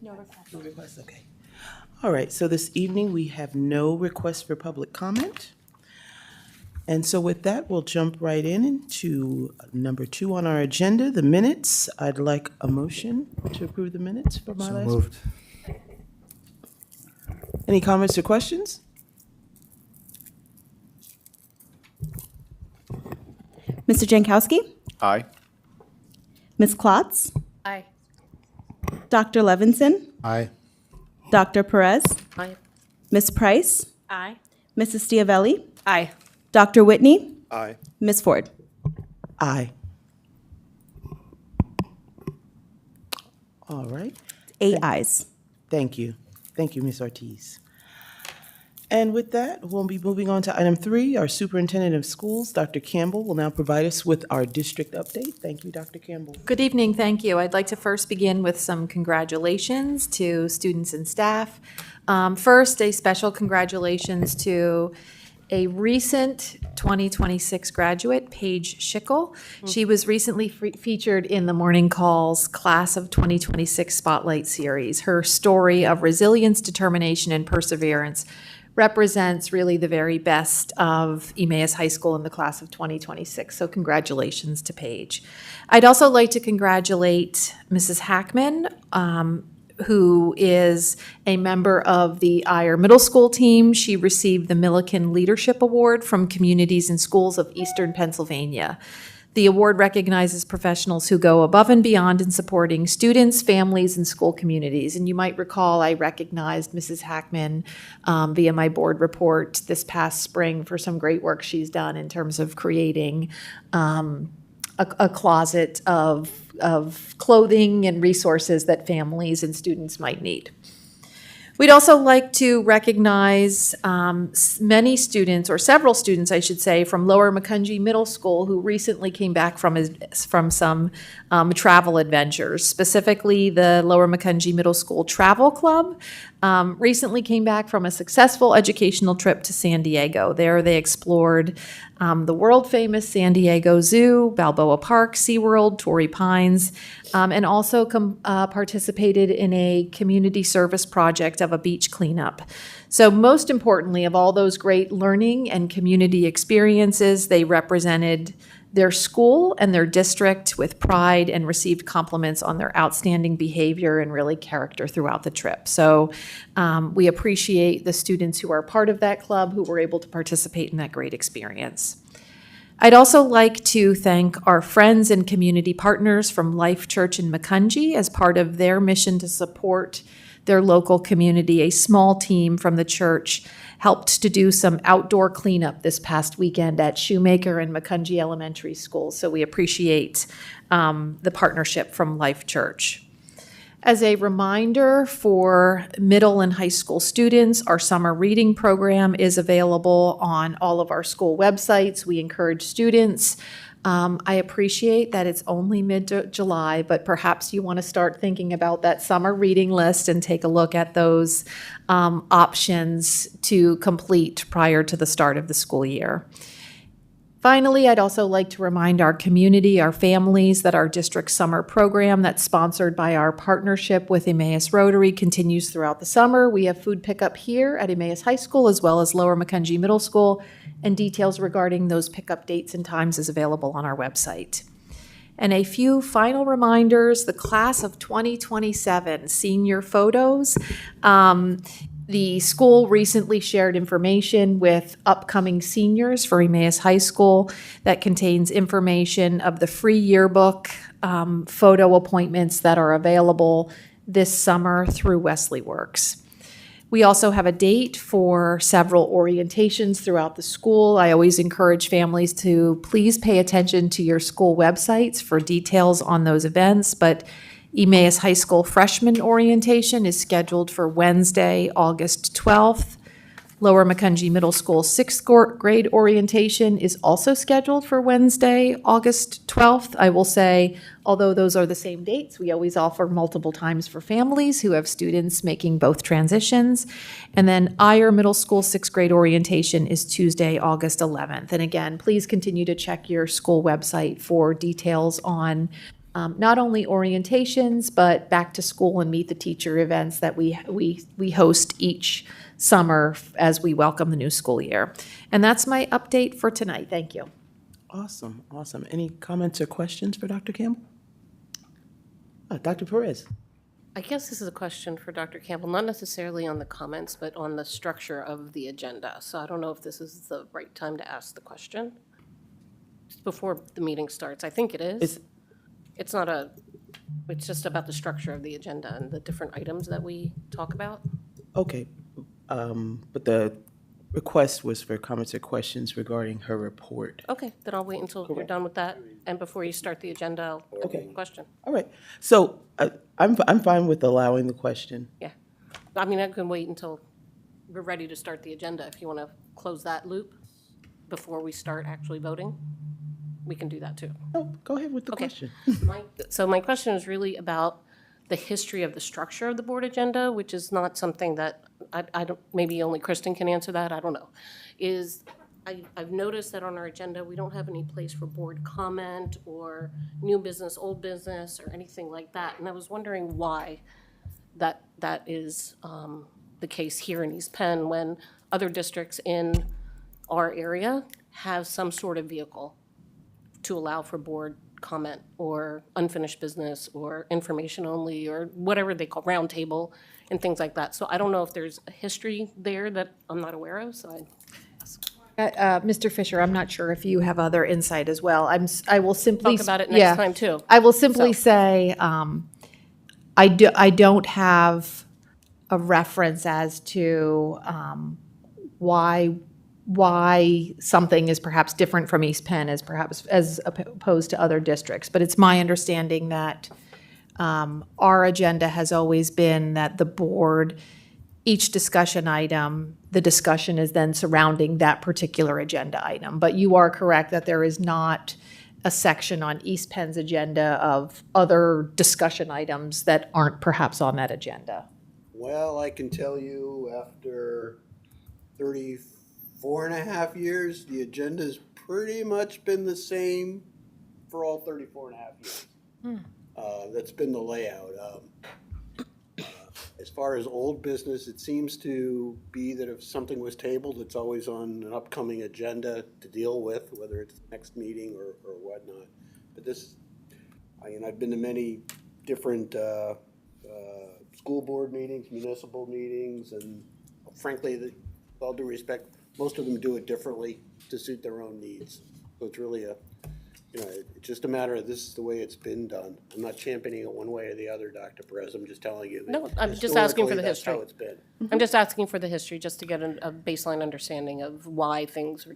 No request. No requests, okay. All right, so this evening we have no requests for public comment. And so with that, we'll jump right into number 2 on our agenda, the minutes. I'd like a motion to approve the minutes for my So last. moved. Any comments or questions? Mr. Jankowski? Aye. Ms. Klotz? Aye. Dr. Levinson? Aye. Dr. Perez? Aye. Ms. Price? Aye. Mrs. Stiavelli? Aye. Dr. Whitney? Aye. Ms. Ford? Aye. All right. 8 ayes. Thank you. Thank you, Ms. Ortiz. And with that, we'll be moving on to item 3. Our superintendent of schools, Dr. Campbell, will now provide us with our district update. Thank you, Dr. Campbell. Good evening, thank you. I'd like to first begin with some congratulations to students and staff. First, a special congratulations to a recent 2026 graduate, Paige Schickel. She was recently featured in the Morning Call's Class of 2026 Spotlight Series. Her story of resilience, determination, and perseverance represents really the very best of Emmaus High School in the class of 2026. So congratulations to Paige. I'd also like to congratulate Mrs. Hackman, who is a member of the Eyre Middle School team. She received the Milliken Leadership Award from Communities and Schools of Eastern Pennsylvania. The award recognizes professionals who go above and beyond in supporting students, families, and school communities. And you might recall I recognized Mrs. Hackman via my board report this past spring for some great work she's done in terms of creating a closet of clothing and resources that families and students might need. We'd also like to recognize many students, or several students, I should say, from Lower Macungie Middle School who recently came back from some travel adventures. Specifically, the Lower Macungie Middle School Travel Club recently came back from a successful educational trip to San Diego. There they explored the world-famous San Diego Zoo, Balboa Park, SeaWorld, Torrey Pines, and also participated in a community service project of a beach cleanup. So most importantly, of all those great learning and community experiences, they represented their school and their district with pride and received compliments on their outstanding behavior and really character throughout the trip. So we appreciate the students who are part of that club who were able to participate in that great experience. I'd also like to thank our friends and community partners from Life Church in Macungie as part of their mission to support their local community. A small team from the church helped to do some outdoor cleanup this past weekend at Shoemaker and Macungie Elementary School. So we appreciate the partnership from Life Church. As a reminder for middle and high school students, our summer reading program is available on all of our school websites. We encourage students. I appreciate that it's only mid-July, but perhaps you want to start thinking about that summer reading list and take a look at those options to complete prior to the start of the school year. Finally, I'd also like to remind our community, our families, that our district summer program that's sponsored by our partnership with Emmaus Rotary continues throughout the summer. We have food pickup here at Emmaus High School as well as Lower Macungie Middle School, and details regarding those pickup dates and times is available on our website. And a few final reminders, the class of 2027 senior photos. The school recently shared information with upcoming seniors for Emmaus High School that contains information of the free yearbook photo appointments that are available this summer through Wesley Works. We also have a date for several orientations throughout the school. I always encourage families to please pay attention to your school websites for details on those events, but Emmaus High School freshman orientation is scheduled for Wednesday, August 12th. Lower Macungie Middle School 6th grade orientation is also scheduled for Wednesday, August 12th. I will say, although those are the same dates, we always offer multiple times for families who have students making both transitions. And then Eyre Middle School 6th grade orientation is Tuesday, August 11th. And again, please continue to check your school website for details on not only orientations, but back to school and meet the teacher events that we host each summer as we welcome the new school year. And that's my update for tonight. Thank you. Awesome, awesome. Any comments or questions for Dr. Campbell? Dr. Perez? I guess this is a question for Dr. Campbell, not necessarily on the comments, but on the structure of the agenda. So I don't know if this is the right time to ask the question. Just before the meeting starts, I think it is. It's not it's just about the structure of the agenda and the different items that we talk about. Okay, but the request was for comments or questions regarding her report. Okay, then I'll wait until you're done with that. And before you start the agenda, I'll ask a question. All right, so I'm fine with allowing the question. Yeah. I mean, I can wait until we're ready to start the agenda. If you want to close that loop before we start actually voting, we can do that too. Oh, go ahead with the Okay. question. So my question is really about the history of the structure of the board agenda, which is not something that I don't, maybe only Kristen can answer that, I don't know. I've noticed that on our agenda, we don't have any place for board comment or new business, old business, or anything like that. And I was wondering why that is the case here in East Penn when other districts in our area have some sort of vehicle to allow for board comment or unfinished business or information only or whatever they call roundtable and things like that. So I don't know if there's a history there that I'm not aware of, so Mr. Fisher, I'm not sure if you have other insight as well. I will simply. talk about it yeah. next time too. I will simply So- say, I don't have a reference as to why something is perhaps different from East Penn as opposed to other districts. But it's my understanding that our agenda has always been that the board, each discussion item, the discussion is then surrounding that particular agenda item. But you are correct that there is not a section on East Penn's agenda of other discussion items that aren't perhaps on that agenda. Well, I can tell you after 34 and a half years, the agenda's pretty much been the same for all 34 and a half years. That's been the layout. As far as old business, it seems to be that if something was tabled, it's always on an upcoming agenda to deal with, whether it's the next meeting or whatnot. But this, I've been to many different school board meetings, municipal meetings, and frankly, with all due respect, most of them do it differently to suit their own needs. So it's really it's just a matter of this is the way it's been done. I'm not championing it one way or the other, Dr. Perez. I'm just telling you. That No, I'm just asking for the historically, that's history. how it's been. I'm just asking for the history, just to get a baseline understanding of why things are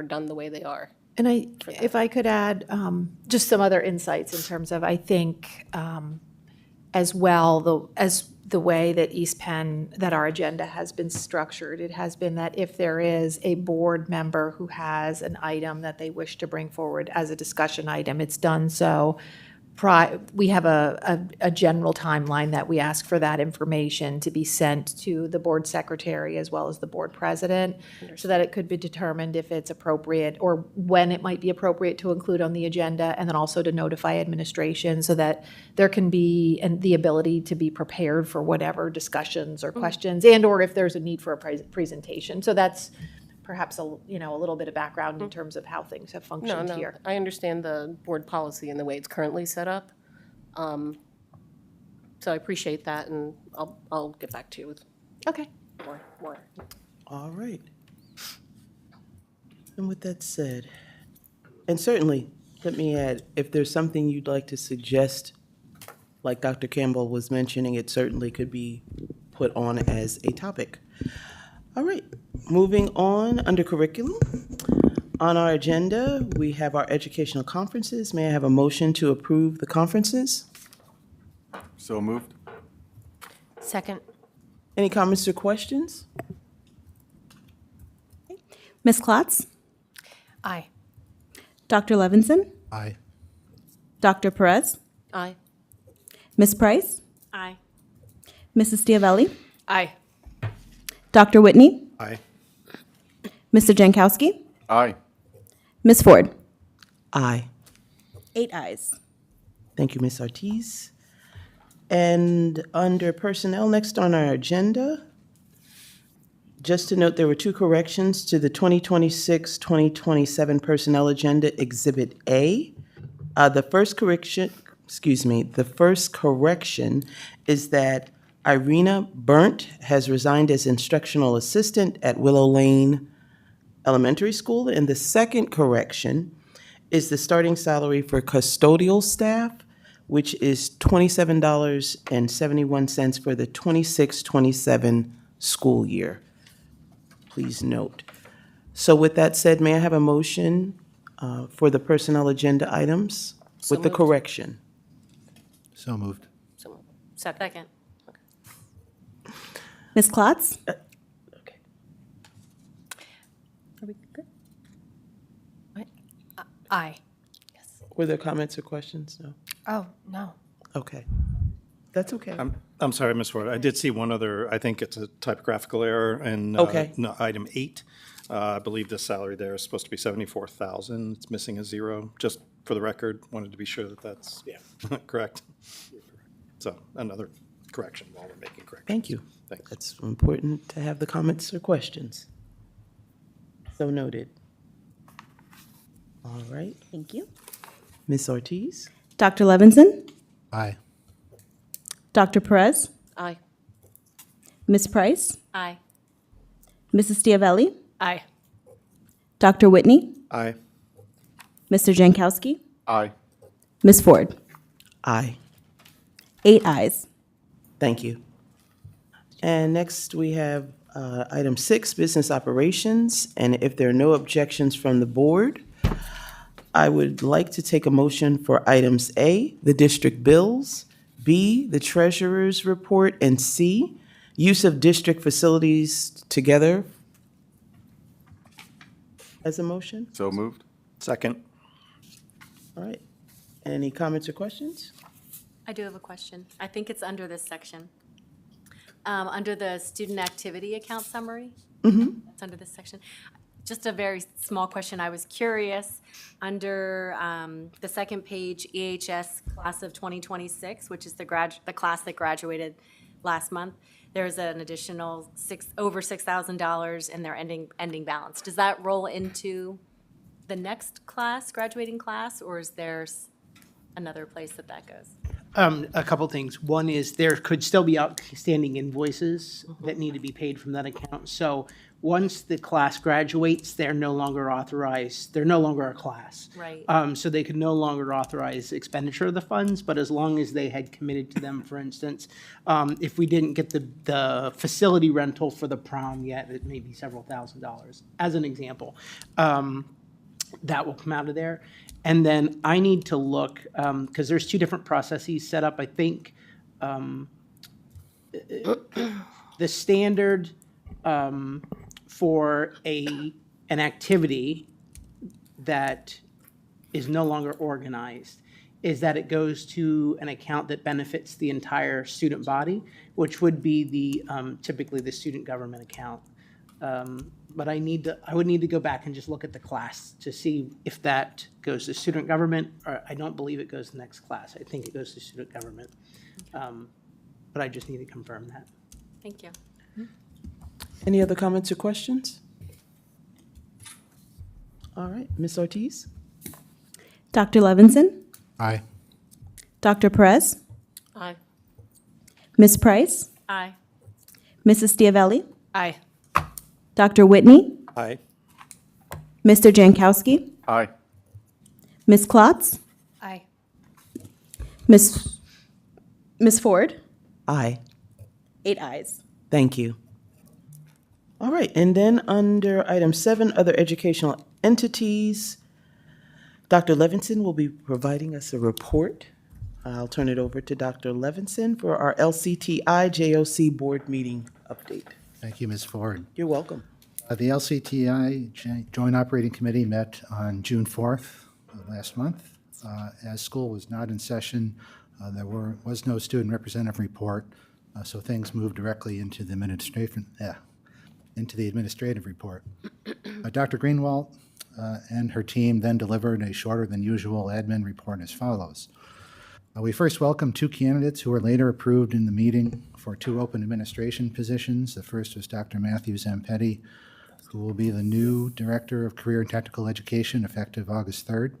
done the way they are. And if I could add just some other insights in terms of, I think, as well, as the way that East Penn, that our agenda has been structured, it has been that if there is a board member who has an item that they wish to bring forward as a discussion item, it's done so. We have a general timeline that we ask for that information to be sent to the board secretary as well as the board president, so that it could be determined if it's appropriate or when it might be appropriate to include on the agenda, and then also to notify administration so that there can be the ability to be prepared for whatever discussions or questions, and or if there's a need for a presentation. So that's perhaps a little bit of background in terms of how things have functioned here. I understand the board policy and the way it's currently set up. So I appreciate that, and I'll get back to you with Okay. more. All right. And with that said, and certainly, let me add, if there's something you'd like to suggest, like Dr. Campbell was mentioning, it certainly could be put on as a topic. All right, moving on under curriculum. On our agenda, we have our educational conferences. May I have a motion to approve the conferences? So moved. Second. Any comments or questions? Ms. Klotz, Aye. Dr. Levinson, Aye. Dr. Perez, Aye. Ms. Price, Aye. Mrs. Diavelli, Aye. Dr. Whitney, Aye. Mr. Jankowski, Aye. Ms. Ford. Aye. 8 ayes. Thank you, Ms. Ortiz. And under personnel, next on our agenda, just to note, there were two corrections to the 2026-2027 personnel agenda, Exhibit A. The first correction is that Irina Burnt has resigned as instructional assistant at Willow Lane Elementary School. And the second correction is the starting salary for custodial staff, which is $27.71 for the 26-27 school year. Please note. So with that said, may I have a motion for the personnel agenda items So with the moved. correction? So moved. So, second. Ms. Klotz? Okay. Are we good? Aye. Were there comments or questions? No? Oh, no. Okay. That's okay. I'm sorry, Ms. Ford. I did see one other, I think it's a typographical error in Okay. item 8. I believe the salary there is supposed to be 74,000. It's missing a 0. Just for the record, wanted to be sure that that's correct. So another correction while we're making corrections. Thank you. Thanks. It's important to have the comments or questions. So noted. All right. Thank you. Ms. Ortiz? Dr. Levinson? Aye. Dr. Perez? Aye. Ms. Price? Aye. Mrs. Diavelli? Aye. Dr. Whitney? Aye. Mr. Jankowski? Aye. Ms. Ford? Aye. 8 ayes. Thank you. And next, we have item 6, business operations. And if there are no objections from the board, I would like to take a motion for items A, the district bills, B, the treasurer's report, and C, use of district facilities together as a motion. So moved. Second. All right. Any comments or questions? I do have a question. I think it's under this section. Under the student activity account summary. It's under this section. Just a very small question. I was curious, under the second page, EHS class of 2026, which is the class that graduated last month, there's an additional over $6,000 in their ending balance. Does that roll into the next class, graduating class, or is there another place that goes? A couple things. One is there could still be outstanding invoices that need to be paid from that account. So once the class graduates, they're no longer authorized, they're no longer a class. Right. So they could no longer authorize expenditure of the funds, but as long as they had committed to them, for instance, if we didn't get the facility rental for the prom yet, it may be several $1,000s, as an example. That will come out of there. And then I need to look, because there's two different processes set up. I think the standard for an activity that is no longer organized is that it goes to an account that benefits the entire student body, which would be the typically the student government account. But I would need to go back and just look at the class to see if that goes to student government, or I don't believe it goes to the next class. I think it goes to student government. But I just need to confirm that. Thank you. Any other comments or questions? All right, Ms. Ortiz? Dr. Levinson? Aye. Dr. Perez? Aye. Ms. Price? Aye. Mrs. Diavelli? Aye. Dr. Whitney? Aye. Mr. Jankowski? Aye. Ms. Klotz? Aye. Ms. Ford? Aye. 8 ayes. Thank you. All right, and then under item 7, other educational entities, Dr. Levinson will be providing us a report. I'll turn it over to Dr. Levinson for our LCTI JOC board meeting update. Thank you, Ms. Ford. You're welcome. The LCTI Joint Operating Committee met on June 4th of last month. As school was not in session, there was no student representative report, so things moved directly into the administrative report. Dr. Greenwald and her team then delivered a shorter than usual admin report as follows. We first welcomed two candidates who were later approved in the meeting for two open administration positions. The first was Dr. Matthew Zampetti, who will be the new Director of Career and Technical Education effective August 3rd.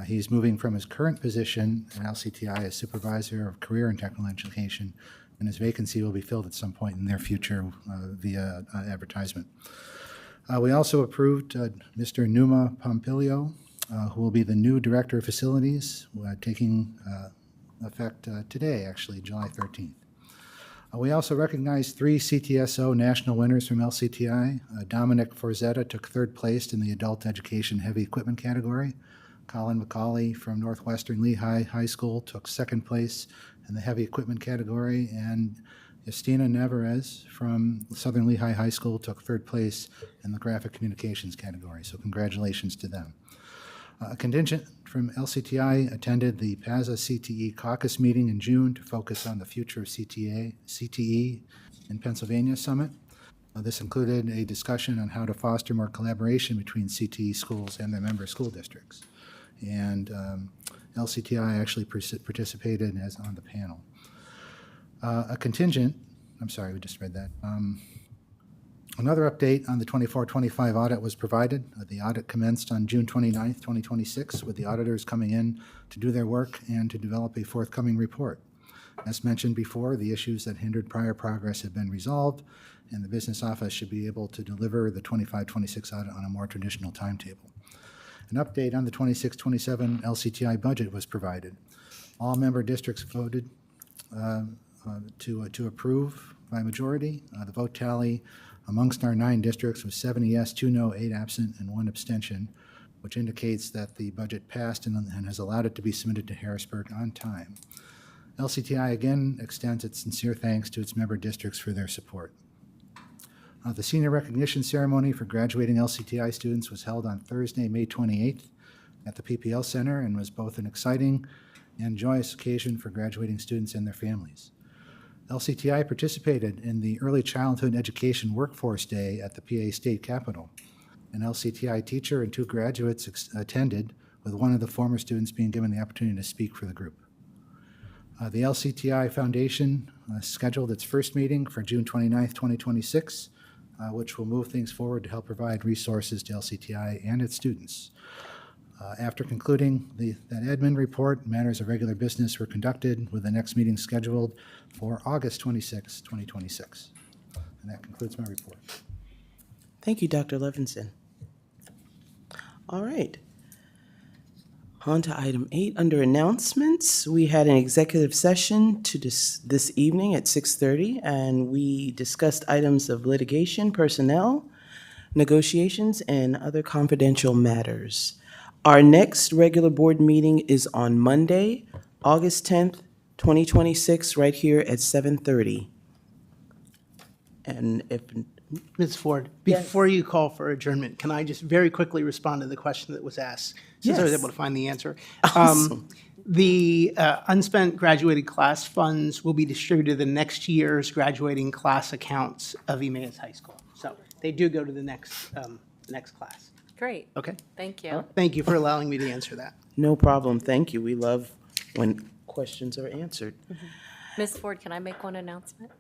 He's moving from his current position at LCTI as Supervisor of Career and Technical Education, and his vacancy will be filled at some point in the near future via advertisement. We also approved Mr. Numa Pompilio, who will be the new Director of Facilities, taking effect today, actually, July 13th. We also recognized three CTSO national winners from LCTI. Dominic Forzetta took third place in the Adult Education Heavy Equipment category. Colin McCauley from Northwestern Lehigh High School took second place in the Heavy Equipment category, and Justina Navarez from Southern Lehigh High School took third place in the Graphic Communications category, so congratulations to them. A contingent from LCTI attended the PASA CTE caucus meeting in June to focus on the future of CTE in Pennsylvania Summit. This included a discussion on how to foster more collaboration between CTE schools and their member school districts. And LCTI actually participated as on the panel. A contingent, I'm sorry, we just read that. Another update on the 24-25 audit was provided. The audit commenced on June 29th, 2026, with the auditors coming in to do their work and to develop a forthcoming report. As mentioned before, the issues that hindered prior progress have been resolved, and the business office should be able to deliver the 25-26 audit on a more traditional timetable. An update on the 26-27 LCTI budget was provided. All member districts voted to approve by majority. The vote tally amongst our 9 districts was 7 yes, 2 no, 8 absent, and 1 abstention, which indicates that the budget passed and has allowed it to be submitted to Harrisburg on time. LCTI again extends its sincere thanks to its member districts for their support. The senior recognition ceremony for graduating LCTI students was held on Thursday, May 28th at the PPL Center, and was both an exciting and joyous occasion for graduating students and their families. LCTI participated in the Early Childhood Education Workforce Day at the PA State Capitol. An LCTI teacher and 2 graduates attended, with one of the former students being given the opportunity to speak for the group. The LCTI Foundation scheduled its first meeting for June 29th, 2026, which will move things forward to help provide resources to LCTI and its students. After concluding that admin report, matters of regular business were conducted, with the next meeting scheduled for August 26, 2026. And that concludes my report. Thank you, Dr. Levinson. All right. On to item 8, under announcements. We had an executive session this evening at 6:30, and we discussed items of litigation, personnel, negotiations, and other confidential matters. Our next regular board meeting is on Monday, August 10th, 2026, right here at 7:30. And if, Ms. Ford, Yes. before you call for adjournment, can I just very quickly respond to the question that was asked? Since I was Yes. able to find the answer. Awesome. The unspent graduated class funds will be distributed to the next year's graduating class accounts of Emmaus High School. So they do go to the next class. Great, Okay? thank you. Thank you for allowing me to answer that. No problem, thank you. We love when questions are answered. Ms. Ford, can I make one announcement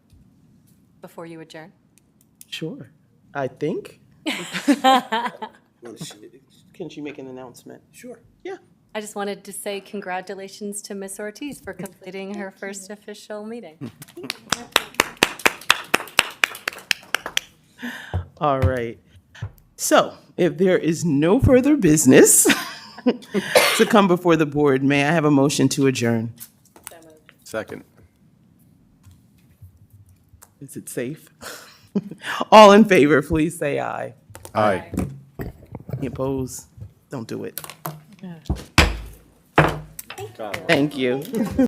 before you adjourn? Sure, I think. Can she make an announcement? Sure. Yeah. I just wanted to say congratulations to Ms. Ortiz for completing her first official meeting. All right. So, if there is no further business to come before the board, may I have a motion to adjourn? Second. Is it safe? All in favor, please say aye. Aye. Any opposed? Don't do it. Thank you.